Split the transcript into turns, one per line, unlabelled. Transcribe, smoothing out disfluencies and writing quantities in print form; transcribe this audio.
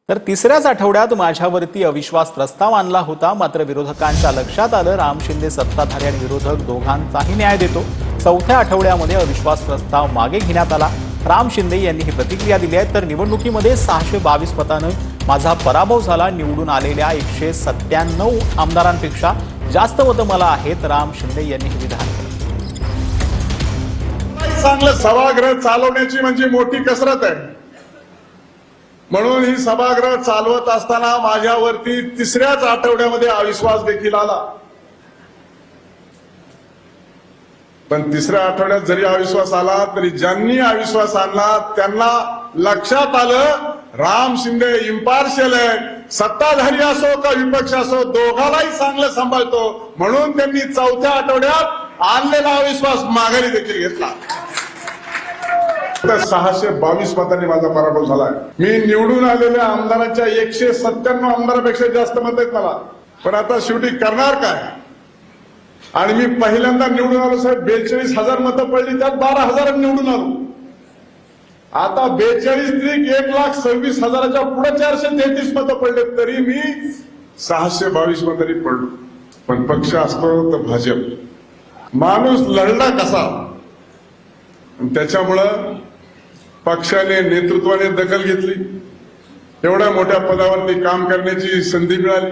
तर तिसऱ्याच आठवड्यात माझ्यावरती अविश्वास प्रस्ताव आणला होता, मात्र विरोधकांच्या लक्षात आलं राम शिंदे सत्ताधारी आणि विरोधक दोघांचाही न्याय देतो। चौथ्या आठवड्यामध्ये अविश्वास प्रस्ताव मागे घेण्यात आला। राम शिंदे यांनी ही प्रतिक्रिया दिली आहे। तर निवडणुकीमध्ये 622 मतांनी माझा पराभव झाला। निवडून आलेल्या 197 आमदारांपेक्षा जास्त मतं मला आहेत, राम शिंदे यांनी हे विधान केलं।
चांगलं सभागृह चालवण्याची म्हणजे मोठी कसरत आहे। म्हणून ही सभागृह चालवत असताना माझ्यावरती तिसऱ्याच आठवड्यामध्ये अविश्वास देखील आला। पण तिसऱ्या आठवड्यात जरी अविश्वास आला तरी ज्यांनी अविश्वास आणला त्यांना लक्षात आलं राम शिंदे इम्पार्शियल आहे, सत्ताधारी असो का विपक्ष असो दोघांनाही चांगलं सांभाळतो, म्हणून त्यांनी चौथ्या आठवड्यात आणलेला अविश्वास माघारी देखील घेतला। 622 मतांनी माझा पराभव झाला। मी निवडून आलेल्या आमदारांच्या 197 आमदारांपेक्षा जास्त मत आहेत मला। पण आता शेवटी करणार काय? आणि मी पहिल्यांदा निवडून आलो साहेब, 42,000 मतं पडली, त्यात 12,000 निवडून आलो। आता 42 त्रिक 1,26,000च्या पुढे 433 मतं पडले, तरी मी 622 मतांनी पडलो। पण पक्ष असतो तर भाजप, माणूस लढला कसा, त्याच्यामुळं पक्षाने नेतृत्वाने दखल घेतली, एवढ्या मोठ्या पदावरती काम करण्याची संधी मिळाली।